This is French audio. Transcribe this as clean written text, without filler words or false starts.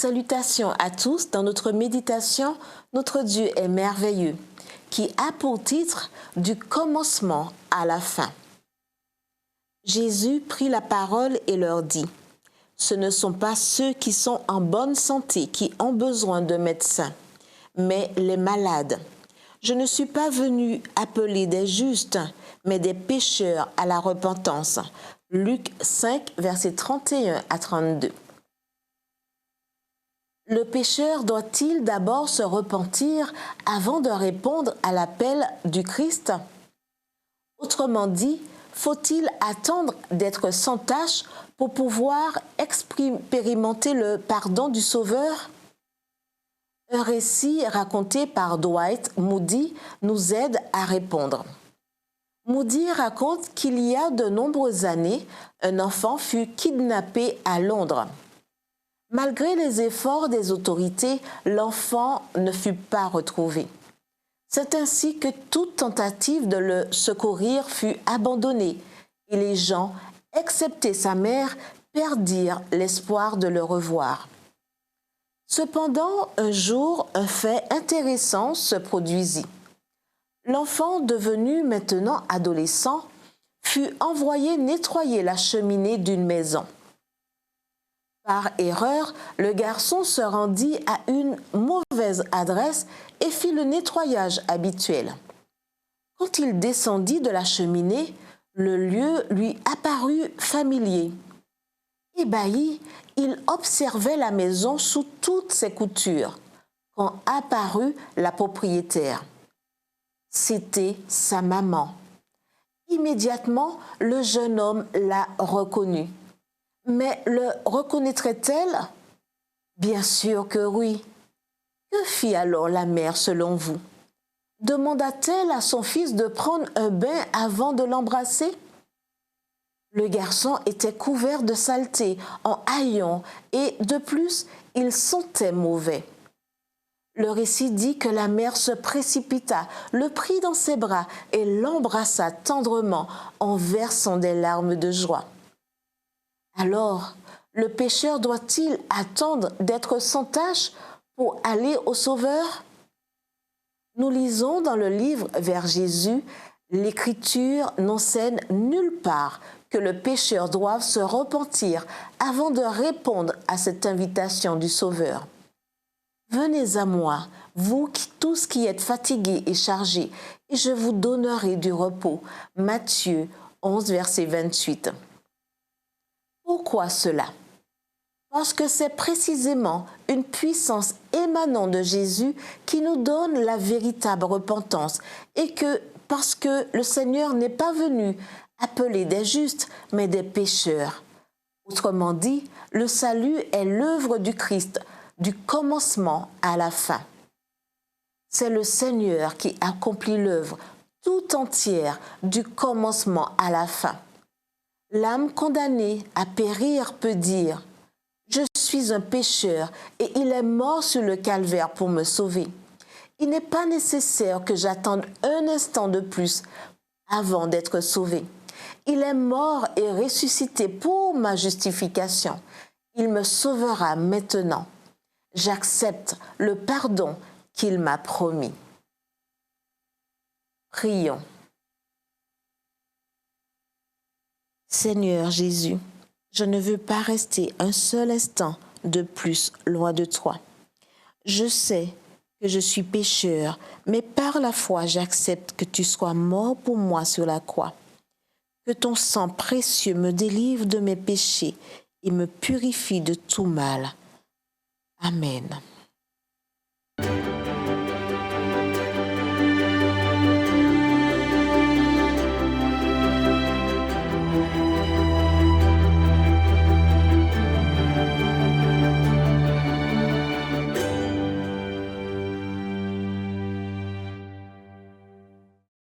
Salutations à tous. Dans notre méditation, notre Dieu est merveilleux, qui a pour titre « Du commencement à la fin ». Jésus prit la parole et leur dit « Ce ne sont pas ceux qui sont en bonne santé qui ont besoin de médecins, mais les malades. Je ne suis pas venu appeler des justes, mais des pécheurs à la repentance. » Luc 5, versets 31 à 32. Le pécheur doit-il d'abord se repentir avant de répondre à l'appel du Christ? Autrement dit, faut-il attendre d'être sans tache pour pouvoir expérimenter le pardon du Sauveur? Un récit raconté par Dwight Moody nous aide à répondre. Moody raconte qu'il y a de nombreuses années, un enfant fut kidnappé à Londres. Malgré les efforts des autorités, l'enfant ne fut pas retrouvé. C'est ainsi que toute tentative de le secourir fut abandonnée et les gens, excepté sa mère, perdirent l'espoir de le revoir. Cependant, un jour, un fait intéressant se produisit. L'enfant, devenu maintenant adolescent, fut envoyé nettoyer la cheminée d'une maison. Par erreur, le garçon se rendit à une mauvaise adresse et fit le nettoyage habituel. Quand il descendit de la cheminée, le lieu lui apparut familier. Ébahi, il observait la maison sous toutes ses coutures, quand apparut la propriétaire. C'était sa maman. Immédiatement, le jeune homme la reconnut. Mais le reconnaîtrait-elle? Bien sûr que oui. Que fit alors la mère selon vous? Demanda-t-elle à son fils de prendre un bain avant de l'embrasser? Le garçon était couvert de saleté, en haillons, et de plus, il sentait mauvais. Le récit dit que la mère se précipita, le prit dans ses bras et l'embrassa tendrement en versant des larmes de joie. Alors, le pécheur doit-il attendre d'être sans tache pour aller au Sauveur? Nous lisons dans le livre vers Jésus, l'Écriture n'enseigne nulle part que le pécheur doive se repentir avant de répondre à cette invitation du Sauveur. Venez à moi, vous tous qui êtes fatigués et chargés, et je vous donnerai du repos. Matthieu 11, verset 28. Pourquoi cela? Parce que c'est précisément une puissance émanant de Jésus qui nous donne la véritable repentance et que parce que le Seigneur n'est pas venu appeler des justes, mais des pécheurs. Autrement dit, le salut est l'œuvre du Christ, du commencement à la fin. C'est le Seigneur qui accomplit l'œuvre tout entière du commencement à la fin. L'âme condamnée à périr peut dire « Je suis un pécheur et il est mort sur le calvaire pour me sauver. Il n'est pas nécessaire que j'attende un instant de plus avant d'être sauvé. Il est mort et ressuscité pour ma justification. Il me sauvera maintenant. J'accepte le pardon qu'il m'a promis. » Prions. Seigneur Jésus, je ne veux pas rester un seul instant de plus loin de toi. Je sais que je suis pécheur, mais par la foi, j'accepte que tu sois mort pour moi sur la croix. Que ton sang précieux me délivre de mes péchés et me purifie de tout mal. Amen.